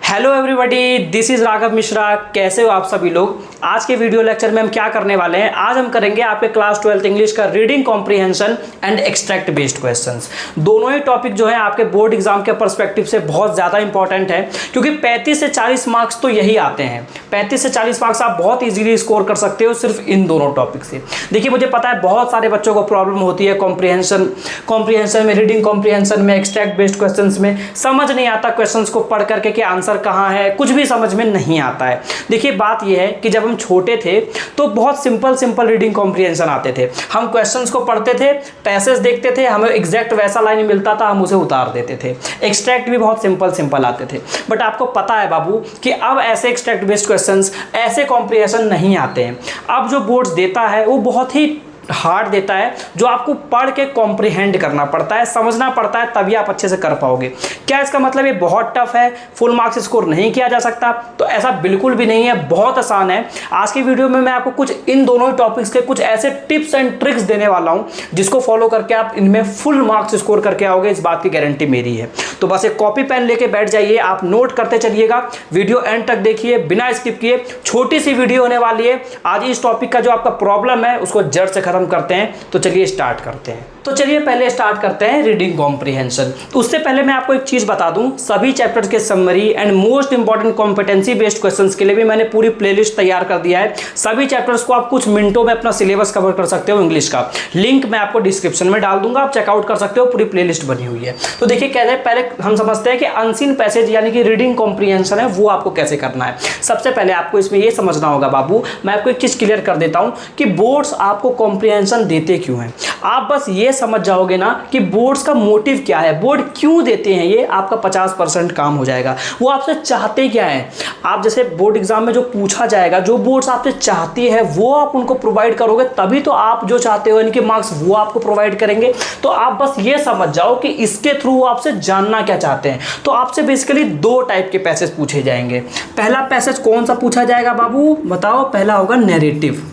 Hello everybody, this is Raghav Mishra. कैसे हो आप सभी लोग। आज के वीडियो लेक्चर में हम क्या करने वाले हैं, आज हम करेंगे आपके क्लास 12th इंग्लिश का reading comprehension and extract based questions. दोनों ही टॉपिक जो है आपके बोर्ड एग्जाम के पर्सपेक्टिव से बहुत ज़्यादा इंपॉर्टेंट है, क्योंकि 35 से 40 मार्क्स तो यही आते हैं। 35 से 40 मार्क्स आप बहुत ईजिली स्कोर कर सकते हो सिर्फ इन दोनों टॉपिक से। देखिए, मुझे पता है बहुत सारे बच्चों को प्रॉब्लम होती है कॉम्प्रिहेंशन में, रीडिंग कॉम्प्रिहेंशन में, एक्सट्रैक्ट बेस्ड क्वेश्चंस में समझ नहीं आता क्वेश्चंस को पढ़ करके कि आंसर कहाँ है, कुछ भी समझ में नहीं आता है। देखिए, बात यह है कि जब हम छोटे थे तो बहुत सिंपल रीडिंग कॉम्प्रिहेंशन आते थे। हम क्वेश्चंस को पढ़ते थे, पैसेज देखते थे, हमें एग्जैक्ट वैसा लाइन मिलता था, हम उसे उतार देते थे। एक्सट्रैक्ट भी बहुत सिंपल आते थे। बट आपको पता है बाबू कि अब ऐसे एक्सट्रैक्ट बेस्ड क्वेश्चंस, ऐसे कॉम्प्रिहेंशन नहीं आते हैं। अब जो बोर्ड्स देता है वो बहुत ही हार्ड देता है, जो आपको पढ़ के कॉम्प्रिहेंड करना पड़ता है, समझना पड़ता है, तभी आप अच्छे से कर पाओगे। क्या इसका मतलब ये बहुत टफ है, फुल मार्क्स स्कोर नहीं किया जा सकता? तो ऐसा बिल्कुल भी नहीं है, बहुत आसान है। आज की वीडियो में मैं आपको कुछ इन दोनों टॉपिक्स के कुछ ऐसे टिप्स एंड ट्रिक्स देने वाला हूं जिसको फॉलो करके आप इनमें फुल मार्क्स स्कोर करके आओगे, इस बात की गारंटी मेरी है। तो बस एक कॉपी पेन लेके बैठ जाइए, आप नोट करते चलिएगा, वीडियो एंड तक देखिए बिना स्किप किए। छोटी सी वीडियो होने वाली है। आज इस टॉपिक का जो आपका प्रॉब्लम है उसको जड़ से खत्म करते हैं। तो चलिए स्टार्ट करते हैं। तो चलिए पहले स्टार्ट करते हैं रीडिंग कॉम्प्रिहेंशन। उससे पहले मैं आपको एक चीज बता दूं, सभी चैप्टर्स के summary and most important competency based questions के लिए भी मैंने पूरी प्लेलिस्ट तैयार कर दिया है। सभी चैप्टर्स को आप कुछ मिनटों में अपना सिलेबस कवर कर सकते हो इंग्लिश का। लिंक मैं आपको डिस्क्रिप्शन में डाल दूंगा, आप चेकआउट कर सकते हो, पूरी प्लेलिस्ट बनी हुई है। तो देखिए, कहते हैं पहले हम समझते हैं कि अनसीन पैसेज यानी कि रीडिंग कॉम्प्रिहेंशन है वो आपको कैसे करना है। सबसे पहले आपको इसमें यह समझना होगा बाबू, मैं आपको एक चीज क्लियर कर देता हूं कि बोर्ड्स आपको कॉम्प्रिहेंशन देते क्यों हैं। आप बस ये समझ जाओगे ना कि बोर्ड्स का मोटिव क्या है, बोर्ड क्यों देते हैं, ये आपका 50% काम हो जाएगा। वो आपसे चाहते क्या है, आप जैसे बोर्ड एग्जाम में जो पूछा जाएगा, जो बोर्ड्स आपसे चाहती है वो आप उनको प्रोवाइड करोगे, तभी तो आप जो चाहते हो इनके मार्क्स वो आपको प्रोवाइड करेंगे। तो आप बस ये समझ जाओ कि इसके थ्रू आपसे जानना क्या चाहते हैं। तो आपसे बेसिकली दो टाइप के पैसेज पूछे जाएंगे। पहला पैसेज कौन सा पूछा जाएगा बाबू, बताओ। पहला होगा नैरेटिव।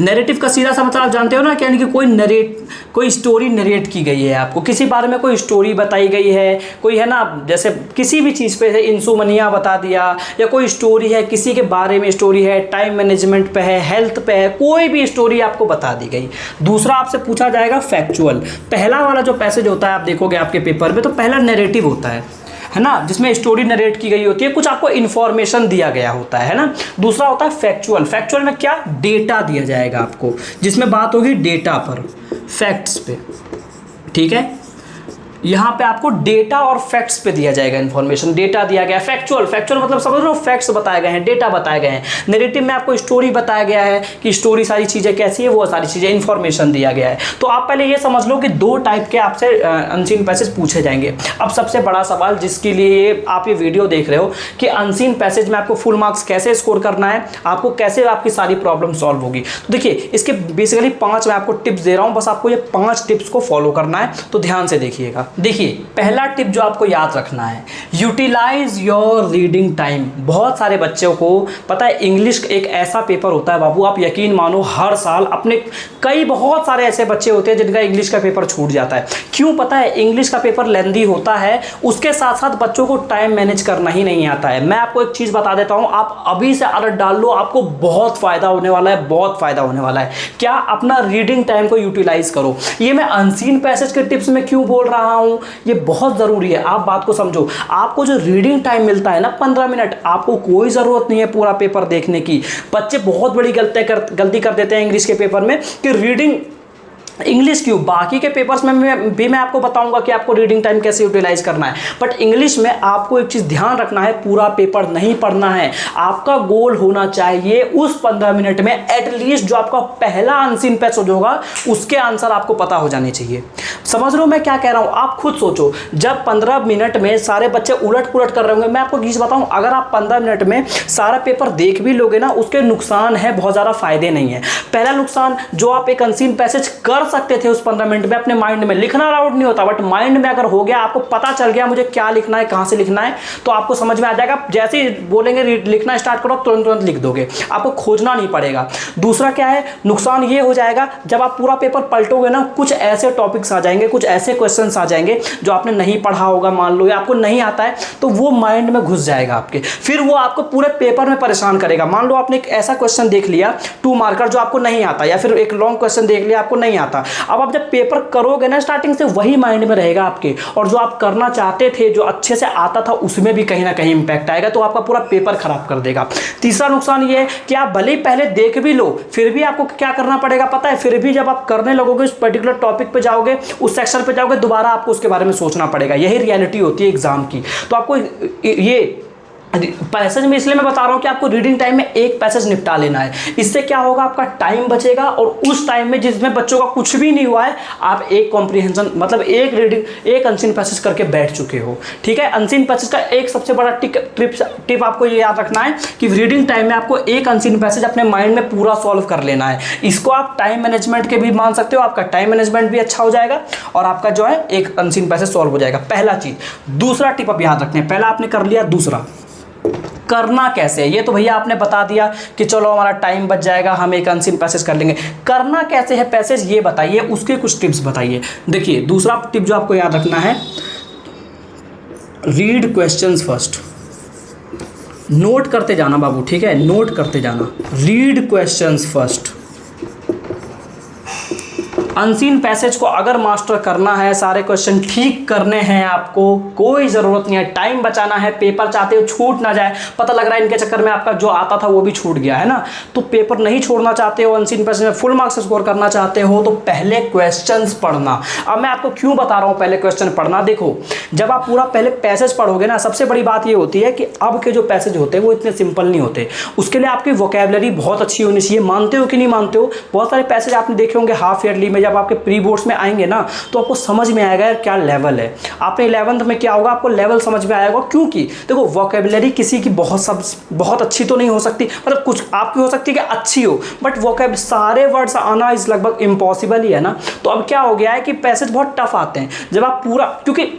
नैरेटिव का सीधा सा मतलब आप जानते हो ना, यानी कि कोई स्टोरी नरेट की गई है, आपको किसी बारे में कोई स्टोरी बताई गई है, कोई है ना, जैसे किसी भी चीज़ पे इंसोमनिया बता दिया, या कोई स्टोरी है किसी के बारे में, स्टोरी है टाइम मैनेजमेंट पे है, हेल्थ पे है, कोई भी स्टोरी आपको बता दी गई। दूसरा आपसे पूछा जाएगा फैक्चुअल। पहला वाला जो पैसेज होता है आप देखोगे आपके पेपर में, तो पहला नैरेटिव होता है ना, जिसमें स्टोरी नरेट की गई होती है, कुछ आपको इन्फॉर्मेशन दिया गया होता है ना। दूसरा होता है फैक्चुअल। फैक्चुअल में क्या, डेटा दिया जाएगा आपको, जिसमें बात होगी डेटा पर, फैक्ट्स पे, ठीक है। यहाँ पे आपको डेटा और फैक्ट्स पे दिया जाएगा इन्फॉर्मेशन। डेटा दिया गया, फैक्चुअल मतलब समझ लो फैक्ट्स बताए गए हैं, डेटा बताए गए हैं। नैरेटिव में आपको स्टोरी बताया गया है कि स्टोरी सारी चीज़ें कैसी है, वो सारी चीज़ें इन्फॉर्मेशन दिया गया है। तो आप पहले ये समझ लो कि दो टाइप के आपसे अनसीन पैसेज पूछे जाएंगे। अब सबसे बड़ा सवाल जिसके लिए आप ये वीडियो देख रहे हो कि अनसीन पैसेज में आपको फुल मार्क्स कैसे स्कोर करना है, आपको कैसे आपकी सारी प्रॉब्लम सॉल्व होगी। तो देखिए, इसके बेसिकली 5 मैं आपको टिप्स दे रहा हूँ, बस आपको ये 5 टिप्स को फॉलो करना है। तो ध्यान से देखिएगा। देखिए, पहला टिप जो आपको याद रखना है, यूटिलाइज योर रीडिंग टाइम। बहुत सारे बच्चों को पता है इंग्लिश एक ऐसा पेपर होता है बाबू, आप यकीन मानो हर साल अपने बहुत सारे ऐसे बच्चे होते हैं जिनका इंग्लिश का पेपर छूट जाता है। क्यों पता है, इंग्लिश का पेपर लेंदी होता है, उसके साथ साथ बच्चों को टाइम मैनेज करना ही नहीं आता है। मैं आपको एक चीज बता देता हूं, आप अभी से आदत डाल लो, आपको बहुत फायदा होने वाला है, बहुत फायदा होने वाला है। क्या, अपना रीडिंग टाइम को यूटिलाइज करो। ये मैं अनसीन पैसेज के टिप्स में क्यों बोल रहा हूं, ये बहुत ज़रूरी है, आप बात को समझो। आपको जो रीडिंग टाइम मिलता है ना 15 मिनट, आपको कोई ज़रूरत नहीं है पूरा पेपर देखने की। बच्चे बहुत बड़ी गलती कर देते हैं इंग्लिश के पेपर में कि रीडिंग इंग्लिश क्यों, बाकी के पेपर्स में मैं आपको बताऊंगा कि आपको रीडिंग टाइम कैसे यूटिलाइज करना है। बट इंग्लिश में आपको एक चीज़ ध्यान रखना है, पूरा पेपर नहीं पढ़ना है। आपका गोल होना चाहिए उस 15 मिनट में एटलीस्ट जो आपका पहला अनसीन पैसेज होगा उसके आंसर आपको पता हो जाने चाहिए। समझ रहे हो मैं क्या कह रहा हूँ? आप खुद सोचो, जब 15 मिनट में सारे बच्चे उलट पुलट कर रहे होंगे, मैं आपको चीज़ बताऊँ, अगर आप 15 मिनट में सारा पेपर देख भी लोगे ना, उसके नुकसान है, बहुत ज़्यादा फायदे नहीं है। पहला नुकसान, जो आप एक अनसीन पैसेज कर कर सकते थे उस 15 मिनट में अपने माइंड में। लिखना अलाउड नहीं होता, बट माइंड में अगर हो गया, आपको पता चल गया मुझे क्या लिखना है, कहाँ से लिखना है, तो आपको समझ में आ जाएगा। जैसे ही बोलेंगे लिखना स्टार्ट करो, तुरंत तुरंत लिख दोगे, आपको खोजना नहीं पड़ेगा। दूसरा क्या है नुकसान, ये हो जाएगा जब आप पूरा पेपर पलटोगे ना, कुछ ऐसे टॉपिक्स आ जाएंगे, कुछ ऐसे क्वेश्चंस आ जाएंगे जो आपने नहीं पढ़ा होगा, मान लो या आपको नहीं आता है, तो वो माइंड में घुस जाएगा आपके, फिर वो आपको पूरे पेपर में परेशान करेगा। मान लो आपने एक ऐसा क्वेश्चन देख लिया 2 मार्कर जो आपको नहीं आता, या फिर एक लॉन्ग क्वेश्चन देख लिया आपको नहीं आता, अब आप जब पेपर करोगे ना स्टार्टिंग से वही माइंड में रहेगा आपके, और जो आप करना चाहते थे, जो अच्छे से आता था, उसमें भी कहीं ना कहीं इंपैक्ट आएगा, तो आपका पूरा पेपर खराब कर देगा। तीसरा नुकसान ये है कि आप भले ही पहले देख भी लो, फिर भी आपको क्या करना पड़ेगा पता है, फिर भी जब आप करने लगोगे, उस पर्टिकुलर टॉपिक पे जाओगे, उस सेक्शन पे जाओगे, दोबारा आपको उसके बारे में सोचना पड़ेगा। यही रियलिटी होती है एग्जाम की। तो आपको ये पैसेज में इसलिए मैं बता रहा हूँ कि आपको रीडिंग टाइम में एक पैसेज निपटा लेना है। इससे क्या होगा, आपका टाइम बचेगा, और उस टाइम में जिसमें बच्चों का कुछ भी नहीं हुआ है, आप एक कॉम्प्रिहेंशन मतलब एक रीडिंग, एक अनसीन पैसेज करके बैठ चुके हो। ठीक है, अनसीन पैसेज का एक सबसे बड़ा टिप आपको ये याद रखना है कि रीडिंग टाइम में आपको एक अनसीन पैसेज अपने माइंड में पूरा सॉल्व कर लेना है। इसको आप टाइम मैनेजमेंट के भी मान सकते हो, आपका टाइम मैनेजमेंट भी अच्छा हो जाएगा, और आपका जो है एक अनसीन पैसेज सॉल्व हो जाएगा। पहला चीज। दूसरा टिप आप याद रखते हैं, पहला आपने कर लिया, दूसरा करना कैसे है, ये तो भैया आपने बता दिया कि चलो हमारा टाइम बच जाएगा, हम एक अनसीन पैसेज कर लेंगे। करना कैसे है पैसेज, ये बताइए, उसके कुछ टिप्स बताइए। देखिए दूसरा टिप जो आपको याद रखना है, रीड क्वेश्चंस फर्स्ट। नोट करते जाना बाबू, ठीक है, नोट करते जाना। Read questions first. Unseen passage को अगर मास्टर करना है, सारे क्वेश्चन ठीक करने हैं आपको, कोई ज़रूरत नहीं है, टाइम बचाना है, पेपर चाहते हो छूट ना जाए, पता लग रहा है इनके चक्कर में आपका जो आता था वो भी छूट गया है ना, तो पेपर नहीं छोड़ना चाहते हो, अनसीन पैसेज में फुल मार्क्स स्कोर करना चाहते हो, तो पहले क्वेश्चंस पढ़ना। अब मैं आपको क्यों बता रहा हूँ पहले क्वेश्चन पढ़ना, देखो जब आप पूरा पहले पैसेज पढ़ोगे ना, सबसे बड़ी बात ये होती है कि अब के जो पैसेज होते हैं वो इतने सिंपल नहीं होते, उसके लिए आपकी वोकैबुलरी बहुत अच्छी होनी चाहिए। मानते हो कि नहीं मानते हो, बहुत सारे पैसेज आपने देखे होंगे हाफ ईयरली में, जब आपके प्री बोर्ड्स में आएंगे ना, तो आपको समझ में आएगा यार क्या लेवल है। आपने 11th में क्या होगा, आपको लेवल समझ में आएगा, क्योंकि देखो वोकैबुलरी किसी की बहुत अच्छी तो नहीं हो सकती, मतलब कुछ आपकी हो सकती है कि अच्छी हो, बट वोकैब सारे वर्ड्स आना इस लगभग इम्पॉसिबल ही है ना। तो अब क्या हो गया है कि पैसेज बहुत टफ आते हैं, जब आप पूरा, क्योंकि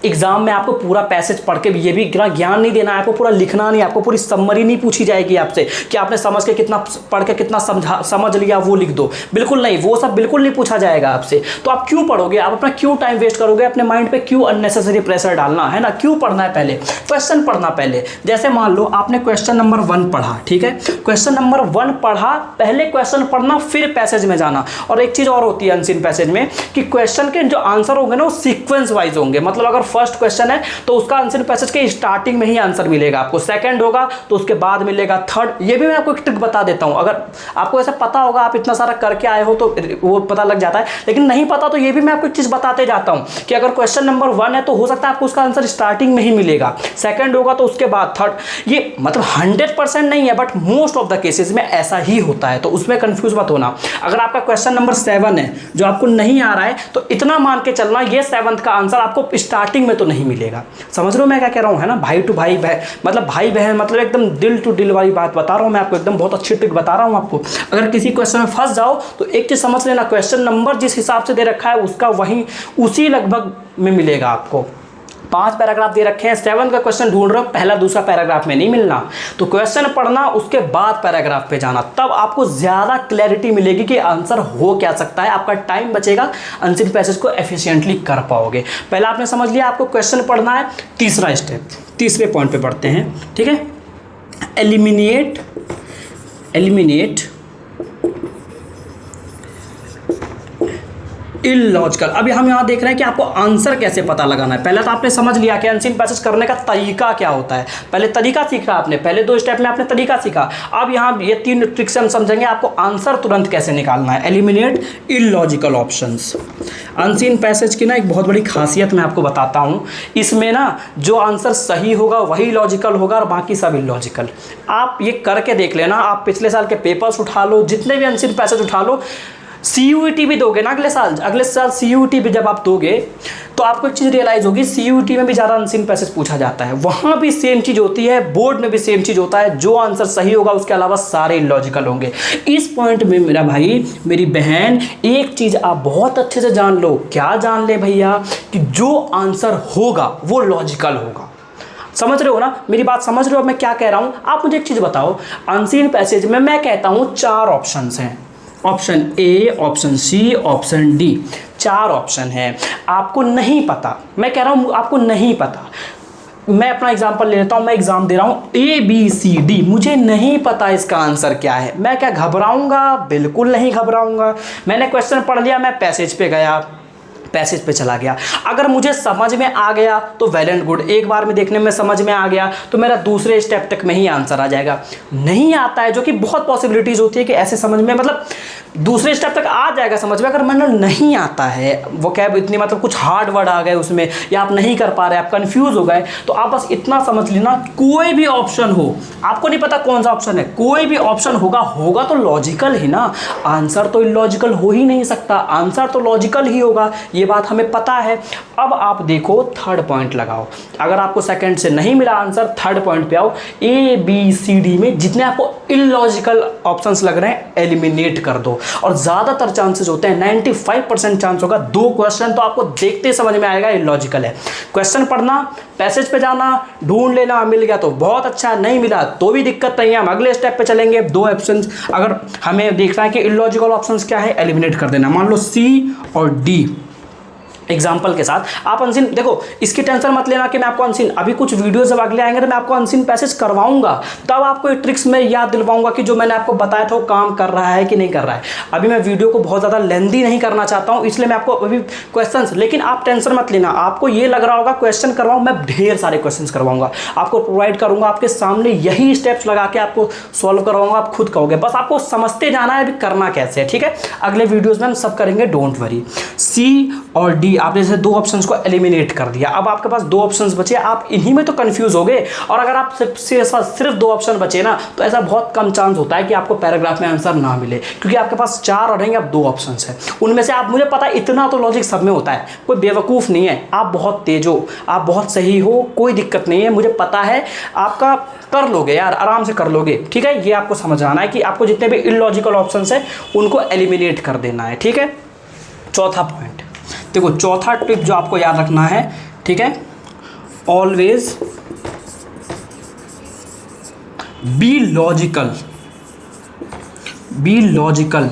एग्जाम में आपको पूरा पैसेज पढ़ के भी ये भी इतना ज्ञान नहीं देना है, आपको पूरा लिखना नहीं, आपको पूरी समरी नहीं पूछी जाएगी आपसे कि आपने समझ के कितना पढ़ के कितना समझ लिया वो लिख दो, बिल्कुल नहीं, वो सब बिल्कुल नहीं पूछा जाएगा आपसे। तो आप क्यों पढ़ोगे, आप अपना क्यों टाइम वेस्ट करोगे, अपने माइंड पे क्यों अननेसेसरी प्रेशर डालना है ना, क्यों पढ़ना है, पहले क्वेश्चन पढ़ना। पहले जैसे मान लो आपने क्वेश्चन नंबर 1 पढ़ा, ठीक है, क्वेश्चन नंबर 1 पढ़ा, पहले क्वेश्चन पढ़ना फिर पैसेज में जाना। और एक चीज़ और होती है अनसीन पैसेज में कि क्वेश्चन के जो आंसर होंगे ना वो सीक्वेंस वाइज होंगे, मतलब अगर फर्स्ट क्वेश्चन है तो उसका आंसर पैसेज के स्टार्टिंग में ही आंसर मिलेगा आपको, सेकंड होगा तो उसके बाद मिलेगा थर्ड। ये भी मैं आपको एक ट्रिक बता देता हूं, अगर आपको ऐसा पता होगा, आप इतना सारा करके आए हो तो वो पता लग जाता है, लेकिन नहीं पता तो ये भी मैं आपको एक चीज बताते जाता हूं कि अगर क्वेश्चन नंबर 1 है तो हो सकता है आपको उसका आंसर स्टार्टिंग में ही मिलेगा, सेकंड होगा तो उसके बाद थर्ड। ये मतलब 100% नहीं है, but most of the cases में ऐसा ही होता है, तो उसमें कंफ्यूज मत होना। अगर आपका क्वेश्चन नंबर 7 है जो आपको नहीं आ रहा है, तो इतना मान के चलना ये 7th का आंसर आपको स्टार्टिंग में तो नहीं मिलेगा। समझ रहे हो मैं क्या कह रहा हूँ, है ना, भाई टू भाई, मतलब भाई बहन, मतलब एकदम दिल टू दिल वाली बात बता रहा हूँ मैं आपको, एकदम बहुत अच्छी ट्रिक बता रहा हूँ आपको। अगर किसी क्वेश्चन में फंस जाओ तो एक चीज समझ लेना, क्वेश्चन नंबर जिस हिसाब से दे रखा है उसका वही उसी लगभग में मिलेगा आपको। 5 पैराग्राफ दे रखे हैं, 7 का क्वेश्चन ढूंढ रहे हो, पहला दूसरा पैराग्राफ में नहीं मिलना, तो क्वेश्चन पढ़ना, उसके बाद पैराग्राफ पे जाना, तब आपको ज्यादा क्लैरिटी मिलेगी कि आंसर हो क्या सकता है, आपका टाइम बचेगा, अनसीन पैसेज को एफिशिएंटली कर पाओगे। पहला आपने समझ लिया आपको क्वेश्चन पढ़ना है। तीसरा स्टेप, तीसरे पॉइंट पे बढ़ते हैं, ठीक है, एलिमिनेट इलॉजिकल। अभी हम यहाँ देख रहे हैं कि आपको आंसर कैसे पता लगाना है। पहले तो आपने समझ लिया कि अनसीन पैसेज करने का तरीका क्या होता है, पहले तरीका सीखा आपने, पहले 2 स्टेप में आपने तरीका सीखा। अब यहाँ ये 3 ट्रिक्स हम समझेंगे आपको आंसर तुरंत कैसे निकालना है। Eliminate illogical options. Unseen passage की ना एक बहुत बड़ी खासियत मैं आपको बताता हूँ, इसमें ना जो आंसर सही होगा वही लॉजिकल होगा और बाकी सब इलॉजिकल। आप ये करके देख लेना, आप पिछले साल के पेपर्स उठा लो, जितने भी अनसीन पैसेज उठा लो, CUET भी दोगे ना अगले साल CUET भी जब आप दोगे तो आपको एक चीज़ रियलाइज़ होगी, CUET में भी ज़्यादा अनसीन पैसेज पूछा जाता है, वहाँ भी सेम चीज़ होती है, बोर्ड में भी सेम चीज़ होता है, जो आंसर सही होगा उसके अलावा सारे इलॉजिकल होंगे। इस पॉइंट में मेरा भाई मेरी बहन एक चीज़ आप बहुत अच्छे से जान लो, क्या जान ले भैया, कि जो आंसर होगा वो लॉजिकल होगा। समझ रहे हो ना मेरी बात, समझ रहे हो अब मैं क्या कह रहा हूँ। आप मुझे एक चीज़ बताओ, अनसीन पैसेज में मैं कहता हूँ 4 ऑप्शंस हैं, option A, option C, option D, 4 option है। आपको नहीं पता, मैं कह रहा हूँ आपको नहीं पता, मैं अपना एग्जांपल ले लेता हूँ, मैं एग्जाम दे रहा हूँ ABCD, मुझे नहीं पता इसका आंसर क्या है, मैं क्या घबराऊंगा? बिल्कुल नहीं घबराऊंगा। मैंने क्वेश्चन पढ़ लिया, मैं पैसेज पे गया, पैसेज पे चला गया, अगर मुझे समझ में आ गया तो वेल एंड गुड, एक बार में देखने में समझ में आ गया तो मेरा दूसरे स्टेप तक में ही आंसर आ जाएगा। नहीं आता है, जो कि बहुत पॉसिबिलिटीज़ होती है कि ऐसे समझ में, मतलब दूसरे स्टेप तक आ जाएगा समझ में, अगर मतलब नहीं आता है वो कैब इतनी, मतलब कुछ हार्ड वर्ड आ गए उसमें, या आप नहीं कर पा रहे, आप कंफ्यूज हो गए, तो आप बस इतना समझ लेना, कोई भी ऑप्शन हो, आपको नहीं पता कौन सा ऑप्शन है, कोई भी ऑप्शन होगा तो लॉजिकल ही ना, आंसर तो इलॉजिकल हो ही नहीं सकता, आंसर तो लॉजिकल ही होगा, ये बात हमें पता है। अब आप देखो थर्ड पॉइंट लगाओ, अगर आपको सेकंड से नहीं मिला आंसर, थर्ड पॉइंट पे आओ, ABCD में जितने आपको इलॉजिकल ऑप्शंस लग रहे हैं एलिमिनेट कर दो, और ज़्यादातर चांसेस होते हैं, 95% चांस होगा 2 क्वेश्चन तो आपको देखते समझ में आएगा इलॉजिकल है। क्वेश्चन पढ़ना, पैसेज पे जाना, ढूंढ लेना, मिल गया तो बहुत अच्छा, नहीं मिला तो भी दिक्कत नहीं है, हम अगले स्टेप पे चलेंगे। 2 ऑप्शंस अगर हमें देखना है कि इलॉजिकल ऑप्शंस क्या है, एलिमिनेट कर देना, मान लो C और D एग्जाम्पल के साथ। आप अनसीन देखो, इसकी टेंशन मत लेना कि मैं आपको अनसीन, अभी कुछ वीडियो जब अगले आएंगे तो मैं आपको अनसीन पैसेज करवाऊंगा, तब आपको ये ट्रिक्स में याद दिलवाऊंगा कि जो मैंने आपको बताया था वो काम कर रहा है कि नहीं कर रहा है। अभी मैं वीडियो को बहुत ज़्यादा लेंदी नहीं करना चाहता हूँ, इसलिए मैं आपको अभी क्वेश्चंस, लेकिन आप टेंशन मत लेना, आपको ये लग रहा होगा क्वेश्चन करवाऊँ, मैं ढेर सारे क्वेश्चन करवाऊंगा, आपको प्रोवाइड करूँगा, आपके सामने यही स्टेप्स लगा के आपको सॉल्व करवाऊंगा, आप खुद कहोगे, बस आपको समझते जाना है अभी करना कैसे है, ठीक है। अगले वीडियोज़ में हम सब करेंगे, डोंट वरी। C और D आपने जैसे 2 ऑप्शंस को एलिमिनेट कर दिया, अब आपके पास 2 ऑप्शंस बचे, आप इन्हीं में तो कंफ्यूज हो गए, और अगर आप सिर्फ 2 ऑप्शन बचे ना तो ऐसा बहुत कम चांस होता है कि आपको पैराग्राफ में आंसर ना मिले, क्योंकि आपके पास 4 रहेंगे, अब 2 ऑप्शंस है, उनमें से आप, मुझे पता है इतना तो लॉजिक सब में होता है, कोई बेवकूफ़ नहीं है, आप बहुत तेज हो, आप बहुत सही हो, कोई दिक्कत नहीं है, मुझे पता है, आपका कर लोगे यार, आराम से कर लोगे, ठीक है। ये आपको समझ आना है कि आपको जितने भी इलॉजिकल ऑप्शंस है उनको एलिमिनेट कर देना है, ठीक है। चौथा पॉइंट देखो, चौथा टिप जो आपको याद रखना है, ठीक है, always be logical, be logical.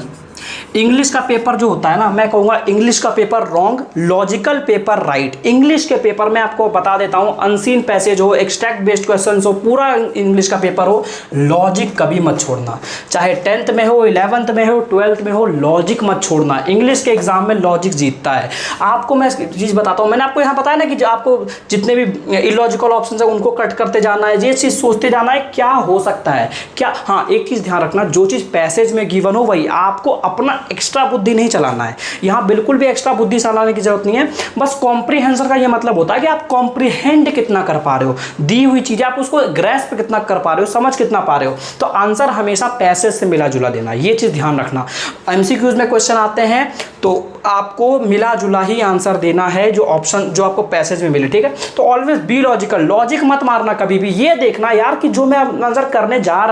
English का पेपर जो होता है ना, मैं कहूँगा इंग्लिश का paper wrong, logical paper right. English के पेपर में आपको बता देता हूँ, अनसीन पैसेज हो, एक्सट्रैक्ट बेस्ड क्वेश्चंस हो, पूरा इंग्लिश का पेपर हो, लॉजिक कभी मत छोड़ना, चाहे 10th में हो, 11th में हो, 12th में हो, लॉजिक मत छोड़ना। इंग्लिश के एग्जाम में लॉजिक जीतता है। आपको मैं चीज़ बताता हूँ, मैंने आपको यहाँ बताया ना कि आपको जितने भी इलॉजिकल ऑप्शन है उनको कट करते जाना है, ये चीज़ सोचते जाना है क्या हो सकता है क्या। हाँ, एक चीज़ ध्यान रखना, जो चीज़ पैसेज में गिवन हो वही, आपको अपना एक्स्ट्रा बुद्धि नहीं चलाना है, यहाँ बिल्कुल भी एक्स्ट्रा बुद्धि चलाने की जरूरत नहीं है। बस कॉम्प्रीहेंशन का ये मतलब होता है कि आप कॉम्प्रीहेंड कितना कर पा रहे हो, दी हुई चीजें आप उसको ग्रैस्प कितना कर पा रहे हो, समझ कितना पा रहे हो। तो आंसर हमेशा पैसेज से मिला जुला देना, ये चीज ध्यान रखना। एमसीक्यूज में क्वेश्चन आते हैं तो आपको मिला जुला ही आंसर देना है, जो ऑप्शन जो आपको पैसेज में मिले, ठीक है। तो ऑलवेज बी लॉजिकल, लॉजिक मत मारना कभी भी। ये देखना यार कि जो मैं आंसर करने जा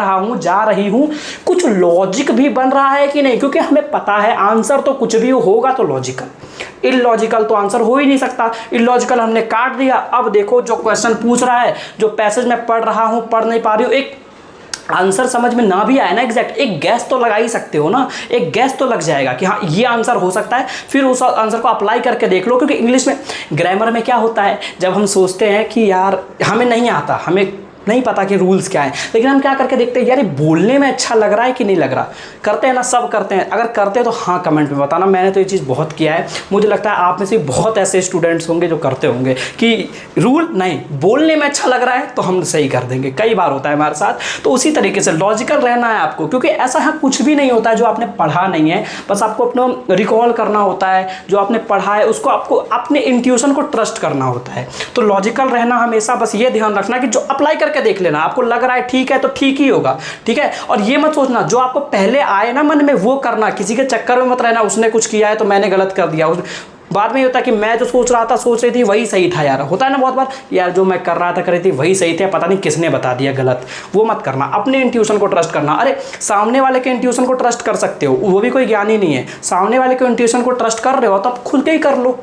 रही हूँ कुछ लॉजिक भी बन रहा है कि नहीं, क्योंकि हमें पता है आंसर तो कुछ भी होगा तो लॉजिकल, इलॉजिकल तो आंसर हो ही नहीं सकता। इलॉजिकल हमने काट दिया। अब देखो जो क्वेश्चन पूछ रहा है, जो पैसेज में पढ़ रहा हूँ, पढ़ नहीं पा रही हूँ, एक आंसर समझ में ना भी आए ना एग्जैक्ट, एक गैस तो लगा ही सकते हो ना, एक गैस तो लग जाएगा कि हाँ ये आंसर हो सकता है। फिर उस आंसर को अप्लाई करके देख लो, क्योंकि इंग्लिश में ग्रामर में क्या होता है, जब हम सोचते हैं कि यार हमें नहीं आता, हमें नहीं पता कि रूल्स क्या है, लेकिन हम क्या करके देखते हैं, यार ये बोलने में अच्छा लग रहा है कि नहीं लग रहा। करते हैं ना, सब करते हैं। अगर करते हैं तो हाँ कमेंट में बताना, मैंने तो ये चीज़ बहुत किया है। मुझे लगता है आप में से बहुत ऐसे स्टूडेंट्स होंगे जो करते होंगे कि रूल नहीं, बोलने में अच्छा लग रहा है तो हम सही कर देंगे। कई बार होता है हमारे साथ। तो उसी तरीके से लॉजिकल रहना है आपको, क्योंकि ऐसा यहाँ कुछ भी नहीं होता है जो आपने पढ़ा नहीं है, बस आपको अपना रिकॉल करना होता है। जो आपने पढ़ा है उसको आपको अपने इंट्यूशन को ट्रस्ट करना होता है। तो लॉजिकल रहना हमेशा, बस ये ध्यान रखना कि जो अप्लाई करके करके देख लेना, आपको लग रहा है ठीक है तो ठीक ही होगा, ठीक है। और ये मत सोचना जो आपको पहले आए ना मन में वो करना, किसी के चक्कर में मत रहना उसने कुछ किया है तो मैंने गलत कर दिया। बाद में ये होता है कि मैं जो सोच रही थी वही सही था यार, होता है ना बहुत बार, यार जो मैं कर रहा था करी थी वही सही थे, पता नहीं किसने बता दिया गलत। वो मत करना, अपने इंट्यूशन को ट्रस्ट करना। अरे सामने वाले के इंट्यूशन को ट्रस्ट कर सकते हो, वो भी कोई ज्ञानी नहीं है, सामने वाले के इंट्यूशन को ट्रस्ट कर रहे हो तो आप खुद के ही कर लो।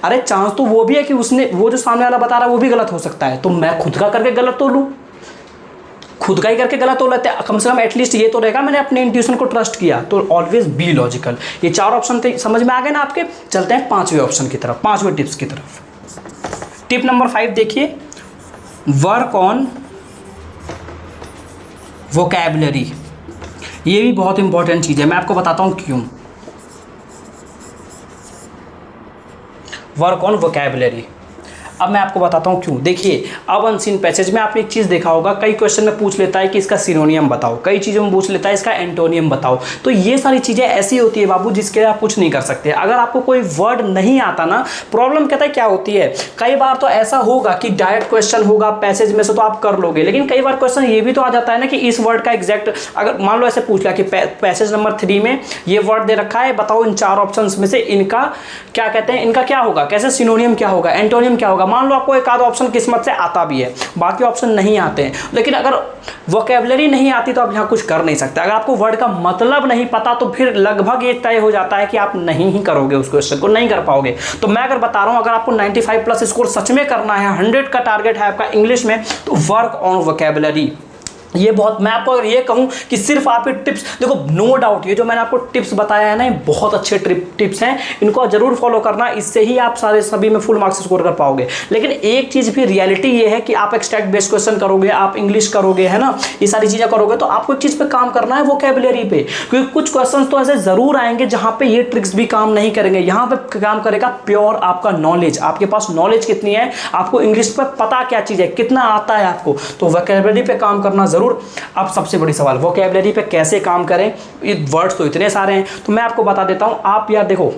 अरे चांस तो वो भी है कि उसने वो जो सामने वाला बता रहा है वो भी गलत हो सकता है, तो मैं खुद का करके गलत तो लूँ, खुद का ही करके गलत हो लेते हैं, कम से कम एटलीस्ट ये तो रहेगा मैंने अपने इंट्यूशन को ट्रस्ट किया। तो ऑलवेज बी लॉजिकल। ये 4 ऑप्शन थे, समझ में आ गए ना आपके। चलते हैं 5वें ऑप्शन की तरफ, 5वें टिप्स की तरफ। टिप नंबर 5 देखिए, वर्क ऑन वोकैबुलरी। ये भी बहुत इंपॉर्टेंट चीज़ है, मैं आपको बताता हूँ क्यों। वर्क ऑन वोकैबुलरी, अब मैं आपको बताता हूँ क्यों। देखिए अब अनसीन पैसेज में आपने एक चीज़ देखा होगा, कई क्वेश्चन में पूछ लेता है कि इसका सिनोनियम बताओ, कई चीज़ों में पूछ लेता है इसका एंटोनियम बताओ। तो ये सारी चीज़ें ऐसी होती है बाबू जिसके आप कुछ नहीं कर सकते। अगर आपको कोई वर्ड नहीं आता ना, प्रॉब्लम कहता है क्या होती है, कई बार तो ऐसा होगा कि डायरेक्ट क्वेश्चन होगा पैसेज में से तो आप कर लोगे, लेकिन कई बार क्वेश्चन ये भी तो आ जाता है ना कि इस वर्ड का एग्जैक्ट, अगर मान लो ऐसे पूछ लिया कि पैसेज नंबर 3 में ये वर्ड दे रखा है, बताओ इन 4 ऑप्शन में से इनका क्या कहते हैं, इनका क्या होगा, कैसे सिनोनियम क्या होगा, एंटोनियम क्या होगा। मान लो आपको एक आध ऑप्शन किस्मत से आता भी है, बाकी ऑप्शन नहीं आते हैं, लेकिन अगर वोकैबुलरी नहीं आती तो आप यहाँ कुछ कर नहीं सकते। अगर आपको वर्ड का मतलब नहीं पता तो फिर लगभग ये तय हो जाता है कि आप नहीं ही करोगे, उस क्वेश्चन को नहीं कर पाओगे। तो मैं अगर बता रहा हूँ, अगर आपको 95 प्लस स्कोर सच में करना है, 100 का टारगेट है आपका इंग्लिश में, तो वर्क ऑन वोकैबुलरी। ये बहुत, मैं आपको अगर ये कहूँ कि सिर्फ आप ये टिप्स देखो, नो डाउट ये जो मैंने आपको टिप्स बताया है ना, ये बहुत अच्छे टिप्स हैं, इनको जरूर फॉलो करना, इससे ही आप सभी में फुल मार्क्स स्कोर कर पाओगे। लेकिन एक चीज़ भी रियलिटी ये है कि आप एक्सट्रैक्ट बेस्ड क्वेश्चन करोगे, आप इंग्लिश करोगे, है ना, ये सारी चीज़ें करोगे, तो आपको एक चीज़ पे काम करना है, वोकैबुलरी पे। क्योंकि कुछ क्वेश्चन तो ऐसे जरूर आएंगे जहाँ पे ये ट्रिक्स भी काम नहीं करेंगे, यहाँ पे काम करेगा प्योर आपका नॉलेज, आपके पास नॉलेज कितनी है, आपको इंग्लिश पर पता क्या चीज़ है, कितना आता है आपको, तो वोकैबुलरी पे काम करना जरूर। अब सबसे बड़ी सवाल, वोकैबुलरी पे कैसे काम करें, ये वर्ड्स तो इतने सारे हैं, तो मैं आपको बता देता हूँ। आप यार देखो,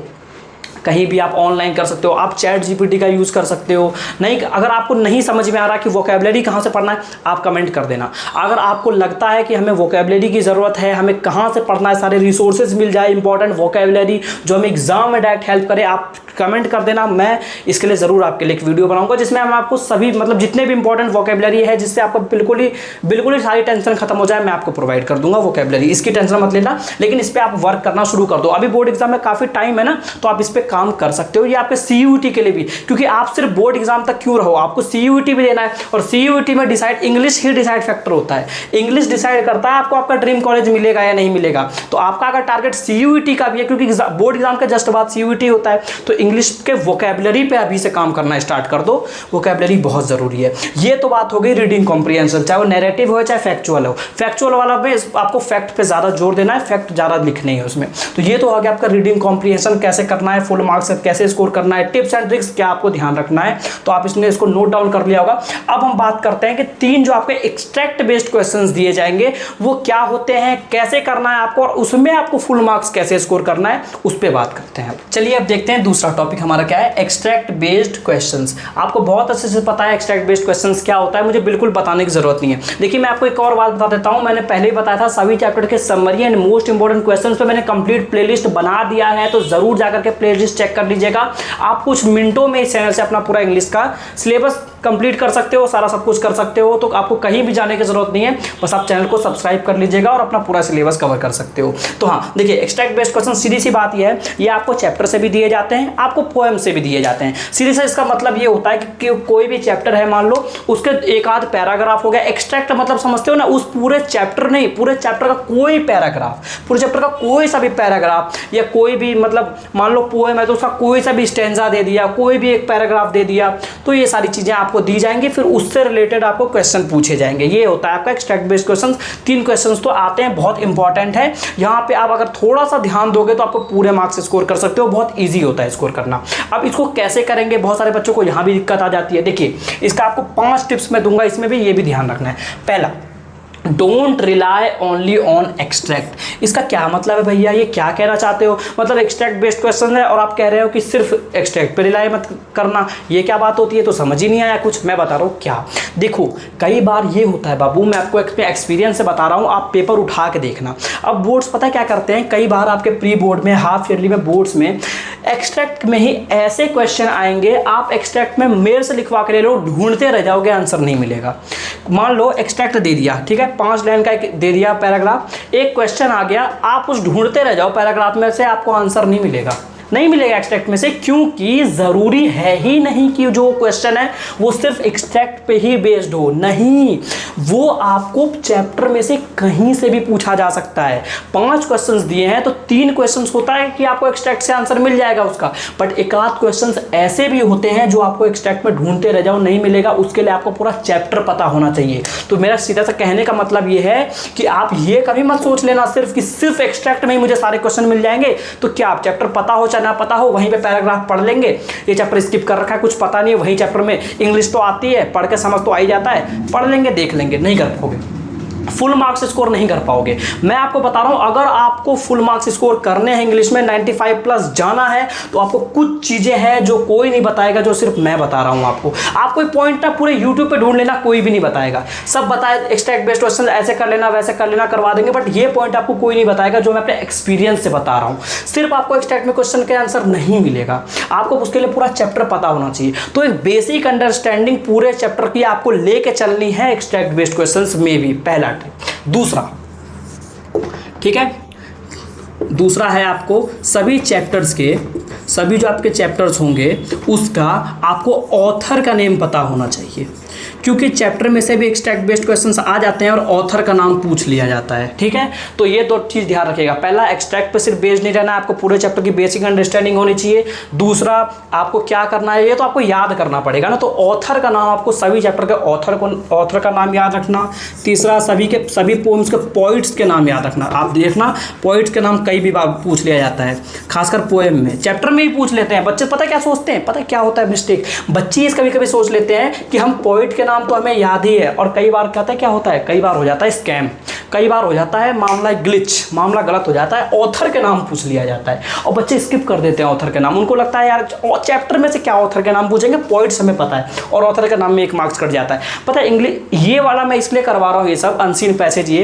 कहीं भी आप ऑनलाइन कर सकते हो, आप चैट जीपीटी का यूज़ कर सकते हो। नहीं, अगर आपको नहीं समझ में आ रहा कि वोकैबुलरी कहाँ से पढ़ना है, आप कमेंट कर देना। अगर आपको लगता है कि हमें वोकैबुलरी की ज़रूरत है, हमें कहाँ से पढ़ना है, सारे रिसोर्सेज मिल जाए इंपॉर्टेंट वोकैबुलरी जो हमें एग्जाम में डायरेक्ट हेल्प करे, आप कमेंट कर देना। मैं इसके लिए ज़रूर आपके लिए एक वीडियो बनाऊंगा जिसमें हम आपको सभी मतलब जितने भी इंपॉर्टेंट वोकैबुलरी है, जिससे आपको बिल्कुल ही सारी टेंशन खत्म हो जाए, मैं आपको प्रोवाइड कर दूंगा वोकैबुलरी, इसकी टेंशन मत लेना। लेकिन इस पर आप वर्क करना शुरू कर दो, अभी बोर्ड एग्जाम में काफ़ी टाइम है ना, तो आप इस पर काम कर सकते हो। ये आपके CUET के लिए भी, क्योंकि आप सिर्फ बोर्ड एग्जाम तक क्यों रहो, आपको CUET भी देना है, और CUET में डिसाइड इंग्लिश ही डिसाइड फैक्टर होता है। इंग्लिश डिसाइड करता है आपको आपका ड्रीम कॉलेज मिलेगा या नहीं मिलेगा। तो आपका अगर टारगेट CUET का भी है, क्योंकि बोर्ड एग्जाम के जस्ट बाद CUET होता है, तो इंग्लिश के वोकैबुलरी पे अभी से काम करना स्टार्ट कर दो। वोकैबुलरी बहुत ज़रूरी है। ये तो बात हो गई रीडिंग कॉम्प्रिहेंशन, चाहे वो नैरेटिव हो चाहे फैक्चुअल हो। फैक्चुअल वाला में आपको फैक्ट पे ज़्यादा जोर देना है, फैक्ट ज़्यादा लिखने है उसमें। तो ये तो हो गया आपका रीडिंग कॉम्प्रिहेंशन, कैसे करना है, फुल मार्क्स कैसे स्कोर करना है, टिप्स एंड ट्रिक्स क्या आपको ध्यान रखना है, तो आप इसने इसको नोट डाउन कर लिया होगा। अब हम बात करते हैं कि 3 जो आपके एक्सट्रैक्ट बेस्ड क्वेश्चंस दिए जाएंगे वो क्या होते हैं, कैसे करना है आपको, और उसमें आपको फुल मार्क्स कैसे स्कोर करना है, उस पर बात करते हैं। चलिए अब देखते हैं दूसरा टॉपिक हमारा क्या है, एक्सट्रैक्ट बेस्ड क्वेश्चंस। आपको बहुत अच्छे से पता है एक्सट्रैक्ट बेस्ड क्वेश्चंस क्या होता है, मुझे बिल्कुल बताने की जरूरत नहीं है। देखिए मैं आपको एक और बात बता देता हूं, मैंने पहले ही बताया था सभी चैप्टर के summary and most important questions पे मैंने कंप्लीट प्लेलिस्ट बना दिया है, तो जरूर जाकर के प्लेलिस्ट चेक कर लीजिएगा। आप कुछ मिनटों में इस चैनल से अपना पूरा इंग्लिश का सिलेबस कंप्लीट कर सकते हो, सारा सब कुछ कर सकते हो, तो आपको कहीं भी जाने की जरूरत नहीं है, बस आप चैनल को सब्सक्राइब कर लीजिएगा और अपना पूरा सिलेबस कवर कर सकते हो। तो हाँ देखिए, एक्सट्रैक्ट बेस्ड क्वेश्चन सीधी सी बात ये है, ये आपको चैप्टर से भी दिए जाते हैं, आपको पोएम से भी दिए जाते हैं। सीधी से इसका मतलब ये होता है कि कोई भी चैप्टर है, मान लो उसके एक आध पैराग्राफ हो गया, एक्सट्रैक्ट मतलब समझते हो ना, उस पूरे चैप्टर नहीं, पूरे चैप्टर का कोई पैराग्राफ, पूरे चैप्टर का कोई सा भी पैराग्राफ, या कोई भी मतलब मान लो पोएम है तो उसका कोई सा भी स्टेंजा दे दिया, कोई भी एक पैराग्राफ दे दिया, तो ये सारी चीजें आपको दी जाएंगी, फिर उससे रिलेटेड आपको क्वेश्चन पूछे जाएंगे। ये होता है आपका एक्सट्रैक्ट बेस्ड क्वेश्चन। 3 क्वेश्चंस तो आते हैं, बहुत इंपॉर्टेंट है। यहाँ पे आप अगर थोड़ा सा ध्यान दोगे तो आपको पूरे मार्क्स स्कोर कर सकते हो, बहुत ईजी होता है स्कोर करना। अब इसको कैसे करेंगे, बहुत सारे बच्चों को यहाँ भी दिक्कत आ जाती है। देखिए इसका आपको 5 टिप्स मैं दूंगा, इसमें भी ये भी ध्यान रखना है। पहला, don't rely only on extract. इसका क्या मतलब है भैया, ये क्या कहना चाहते हो? मतलब एक्सट्रैक्ट बेस्ड क्वेश्चन है और आप कह रहे हो कि सिर्फ एक्सट्रैक्ट पे रिलाई मत करना, ये क्या बात होती है? तो समझ ही नहीं आया कुछ। मैं बता रहा हूँ क्या, देखो कई बार ये होता है बाबू, मैं आपको एक्सपीरियंस से बता रहा हूँ, आप पेपर उठा के देखना। अब बोर्ड्स पता है क्या करते हैं, कई बार आपके प्री बोर्ड में, हाफ ईयरली में, बोर्ड्स में एक्सट्रैक्ट में ही ऐसे क्वेश्चन आएंगे, आप एक्सट्रैक्ट में मेल से लिखवा के ले लो, ढूंढते रह जाओगे, आंसर नहीं मिलेगा। मान लो एक्सट्रैक्ट दे दिया, ठीक है, 5 लाइन का एक दे दिया पैराग्राफ, एक क्वेश्चन आ गया, आप उस ढूंढते रह जाओ पैराग्राफ में से, आपको आंसर नहीं मिलेगा, नहीं मिलेगा एक्सट्रैक्ट में से, क्योंकि ज़रूरी है ही नहीं कि जो क्वेश्चन है वो सिर्फ एक्सट्रैक्ट पे ही बेस्ड हो, नहीं, वो आपको चैप्टर में से कहीं से भी पूछा जा सकता है। 5 क्वेश्चंस दिए हैं तो 3 क्वेश्चंस होता है कि आपको एक्सट्रैक्ट से आंसर मिल जाएगा उसका, बट एक आध क्वेश्चंस ऐसे भी होते हैं जो आपको एक्सट्रैक्ट में ढूंढते रह जाओ, नहीं मिलेगा, उसके लिए आपको पूरा चैप्टर पता होना चाहिए। तो मेरा सीधा सा कहने का मतलब ये है कि आप ये कभी मत सोच लेना सिर्फ कि सिर्फ एक्सट्रैक्ट में ही मुझे सारे क्वेश्चन मिल जाएंगे। तो क्या आप चैप्टर पता हो चाहे ना पता हो, वहीं पे पैराग्राफ पढ़ लेंगे, ये चैप्टर स्किप कर रखा है, कुछ पता नहीं है, वहीं चैप्टर में इंग्लिश तो आती है, पढ़ के समझ तो आ ही जाता है, पढ़ लेंगे, देख लेंगे, नहीं कर पाओगे, फुल मार्क्स स्कोर नहीं कर पाओगे। मैं आपको बता रहा हूं, अगर आपको फुल मार्क्स स्कोर करने हैं, इंग्लिश में 95 प्लस जाना है, तो आपको कुछ चीजें हैं जो कोई नहीं बताएगा, जो सिर्फ मैं बता रहा हूं आपको। आप कोई पॉइंट ना पूरे यूट्यूब पे ढूंढ लेना, कोई भी नहीं बताएगा, सब बताए एक्सट्रैक्ट बेस्ड क्वेश्चन ऐसे कर लेना, वैसे कर लेना, करवा देंगे, बट ये पॉइंट आपको कोई नहीं बताएगा जो मैं अपने एक्सपीरियंस से बता रहा हूं। सिर्फ आपको एक्सट्रैक्ट में क्वेश्चन के आंसर नहीं मिलेगा, आपको उसके लिए पूरा चैप्टर पता होना चाहिए। तो एक बेसिक अंडरस्टैंडिंग पूरे चैप्टर की आपको लेके चलनी है एक्सट्रैक्ट बेस्ड क्वेश्चन में भी, पहला ट्रिक। दूसरा, ठीक है, दूसरा है आपको सभी चैप्टर्स के, सभी जो आपके चैप्टर्स होंगे उसका आपको ऑथर का नेम पता होना चाहिए, क्योंकि चैप्टर में से भी एक्सट्रैक्ट बेस्ड क्वेश्चंस आ जाते हैं और ऑथर का नाम पूछ लिया जाता है, ठीक है। तो ये 2 चीज़ ध्यान रखिएगा, पहला एक्सट्रैक्ट पे सिर्फ बेस्ड नहीं रहना, आपको पूरे चैप्टर की बेसिक अंडरस्टैंडिंग होनी चाहिए। दूसरा, आपको क्या करना है, ये तो आपको याद करना पड़ेगा ना, तो ऑथर का नाम, आपको सभी चैप्टर के ऑथर का नाम याद रखना। तीसरा, सभी पोएम्स के पोइट्स के नाम याद रखना। आप देखना पोइट्स के नाम कई भी बार पूछ लिया जाता है, खासकर पोएम में, चैप्टर में ही पूछ लेते हैं बच्चे। पता क्या सोचते हैं, पता क्या होता है मिस्टेक, बच्चे कभी कभी सोच लेते हैं कि हम पोइट के नाम तो हमें याद ही है, और कई बार क्या होता है, कई बार हो जाता है स्कैम, कई बार हो जाता है मामला ग्लिच, मामला गलत हो जाता है, ऑथर के नाम पूछ लिया जाता है और बच्चे स्किप कर देते हैं ऑथर के नाम। उनको लगता है यार चैप्टर में से क्या ऑथर के नाम पूछेंगे, पॉइंट्स हमें पता है, और ऑथर के नाम में 1 मार्क्स कट जाता है। पता है इंग्लिश ये वाला मैं इसलिए करवा रहा हूँ, ये सब अनसीन पैसेज ये,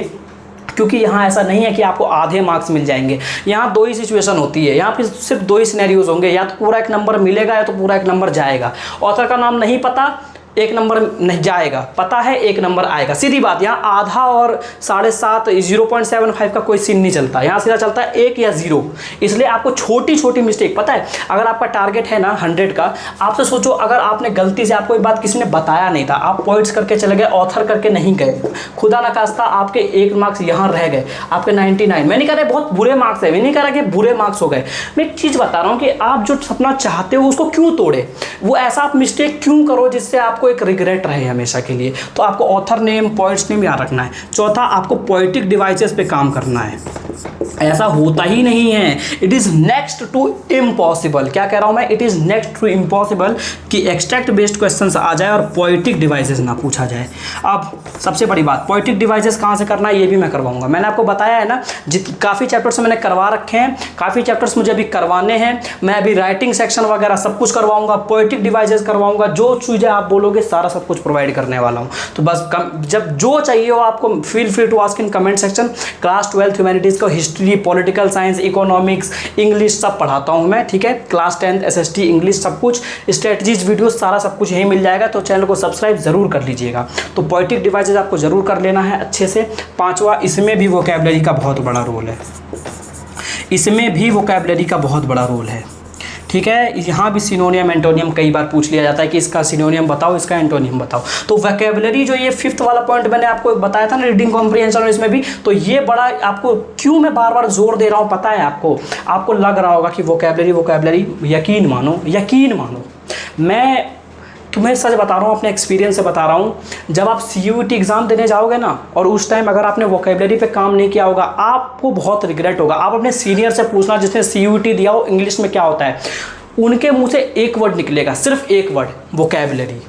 क्योंकि यहाँ ऐसा नहीं है कि आपको आधे मार्क्स मिल जाएंगे। यहाँ 2 ही सिचुएशन होती है, यहाँ पे सिर्फ 2 ही सिनेरियोज होंगे, या तो पूरा 1 नंबर मिलेगा या तो पूरा 1 नंबर जाएगा। ऑथर का नाम नहीं पता, 1 नंबर नहीं जाएगा, पता है 1 नंबर आएगा, सीधी बात। यहाँ आधा और 7.5 0.75 का कोई सीन नहीं चलता, यहाँ सीधा चलता है 1 या 0। इसलिए आपको छोटी छोटी मिस्टेक, पता है अगर आपका टारगेट है ना 100 का, आपसे सोचो अगर आपने गलती से, आपको एक बात किसी ने बताया नहीं था, आप पॉइंट्स करके चले गए, ऑथर करके नहीं गए, खुदा न खास्ता आपके 1 मार्क्स यहाँ रह गए, आपके 99। मैं नहीं कह रहा बहुत बुरे मार्क्स है, मैं नहीं कह रहा कि बुरे मार्क्स हो गए, मैं एक चीज़ बता रहा हूँ कि आप जो सपना चाहते हो उसको क्यों तोड़े, वो ऐसा आप मिस्टेक क्यों करो जिससे आपको एक रिग्रेट रहे हमेशा के लिए। तो आपको ऑथर नेम, पॉइंट्स नेम याद रखना है। चौथा, आपको पोएटिक डिवाइसेस पे काम करना है। ऐसा होता ही नहीं है, it is next to impossible. क्या कह रहा हूँ मैं, it is next to impossible कि एक्सट्रैक्ट बेस्ड क्वेश्चंस आ जाए और पोएटिक डिवाइसेस ना पूछा जाए। अब सबसे बड़ी बात, पोएटिक डिवाइसेस कहाँ से करना है ये भी मैं करवाऊंगा। मैंने आपको बताया है ना, काफ़ी चैप्टर्स मैंने करवा रखे हैं, काफ़ी चैप्टर्स मुझे अभी करवाने हैं। मैं अभी राइटिंग सेक्शन वगैरह सब कुछ करवाऊंगा, पोएटिक डिवाइसेस करवाऊंगा, जो चीज़ें आप बोलोगे सारा सब कुछ प्रोवाइड करने वाला हूँ। तो बस जब जो चाहिए हो आपको, feel free to ask in comment section. Class 12 humanities का history, political science, economics, English सब पढ़ाता हूँ मैं, ठीक है। क्लास 10 SST इंग्लिश सब कुछ, स्ट्रेटजीज वीडियो सारा सब कुछ यहीं मिल जाएगा। तो चैनल को सब्सक्राइब जरूर कर लीजिएगा। तो पोएटिक डिवाइसेस आपको जरूर कर लेना है अच्छे से। 5वां, इसमें भी वोकैबुलरी का बहुत बड़ा रोल है, इसमें भी वोकैबुलरी का बहुत बड़ा रोल है, ठीक है। यहाँ भी सिनोनियम एंटोनियम कई बार पूछ लिया जाता है कि इसका सिनोनियम बताओ, इसका एंटोनियम बताओ। तो वोकैबुलरी जो ये 5th वाला पॉइंट मैंने आपको बताया था ना, रीडिंग कॉम्प्रिहेंशन, इसमें भी तो ये बड़ा आपको क्यों मैं बार बार जोर दे रहा हूँ पता है आपको लग रहा होगा कि वोकैबुलरी, यकीन मानो मैं तुम्हें सच बता रहा हूँ, अपने एक्सपीरियंस से बता रहा हूँ। जब आप CUET एग्ज़ाम देने जाओगे ना, और उस टाइम अगर आपने वोकैबुलरी पे काम नहीं किया होगा, आपको बहुत रिग्रेट होगा। आप अपने सीनियर से पूछना जिसने CUET दिया हो, इंग्लिश में क्या होता है, उनके मुंह से एक वर्ड निकलेगा, सिर्फ एक वर्ड, वोकैबुलरी।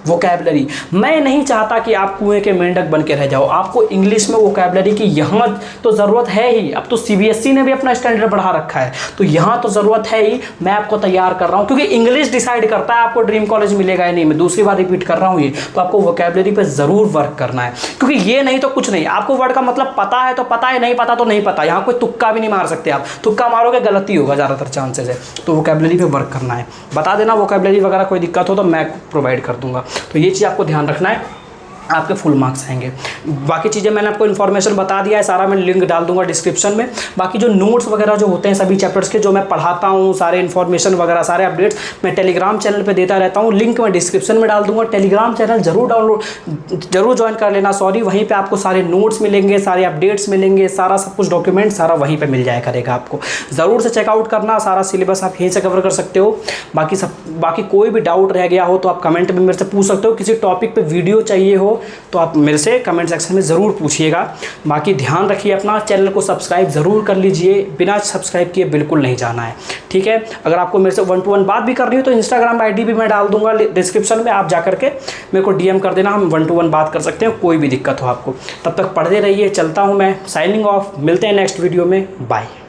वोकैबलरी। मैं नहीं चाहता कि आप कुएं के मेंढक बन के रह जाओ, आपको इंग्लिश में वोकैबलरी की यहाँ तो ज़रूरत है ही। अब तो सीबीएसई ने भी अपना स्टैंडर्ड बढ़ा रखा है, तो यहाँ तो ज़रूरत है ही। मैं आपको तैयार कर रहा हूँ, क्योंकि इंग्लिश डिसाइड करता है आपको ड्रीम कॉलेज मिलेगा या नहीं। मैं दूसरी बार रिपीट कर रहा हूँ ये, तो आपको वोकैबलरी पे ज़रूर वर्क करना है, क्योंकि ये नहीं तो कुछ नहीं। आपको वर्ड का मतलब पता है तो पता है, नहीं पता तो नहीं पता। यहाँ कोई तुक्का भी नहीं मार सकते आप, तुक्का मारोगे गलती होगा ज़्यादातर चांसेस है। तो वोकैबलरी पे वर्क करना है। बता देना वोकैबलरी वगैरह कोई दिक्कत हो तो मैं प्रोवाइड कर दूंगा। तो ये चीज़ आपको ध्यान रखना है, आपके फुल मार्क्स आएंगे। बाकी चीज़ें मैंने आपको इन्फॉर्मेशन बता दिया है, सारा मैं लिंक डाल दूंगा डिस्क्रिप्शन में। बाकी जो नोट्स वगैरह जो होते हैं सभी चैप्टर्स के, जो मैं पढ़ाता हूँ, सारे इन्फॉर्मेशन वगैरह सारे अपडेट्स मैं टेलीग्राम चैनल पे देता रहता हूँ। लिंक मैं डिस्क्रिप्शन में डाल दूंगा। टेलीग्राम चैनल जरूर ज्वाइन कर लेना। वहीं पर आपको सारे नोट्स मिलेंगे, सारे अपडेट्स मिलेंगे, सारा सब कुछ डॉक्यूमेंट सारा वहीं पर मिल जाया करेगा आपको। ज़रूर से चेकआउट करना, सारा सिलेबस आप यहीं से कवर कर सकते हो। बाकी कोई भी डाउट रह गया हो तो आप कमेंट में मेरे से पूछ सकते हो। किसी टॉपिक पर वीडियो चाहिए हो तो आप मेरे से कमेंट सेक्शन में ज़रूर पूछिएगा। बाकी ध्यान रखिए अपना, चैनल को सब्सक्राइब ज़रूर कर लीजिए, बिना सब्सक्राइब किए बिल्कुल नहीं जाना है, ठीक है। अगर आपको मेरे से 1-to-1 बात भी करनी हो तो इंस्टाग्राम आईडी भी मैं डाल दूंगा डिस्क्रिप्शन में, आप जाकर के मेरे को डीएम कर देना, हम 1-to-1 बात कर सकते हैं, कोई भी दिक्कत हो आपको। तब तक पढ़ते रहिए, चलता हूँ मैं, साइनिंग ऑफ। मिलते हैं नेक्स्ट वीडियो में, बाय।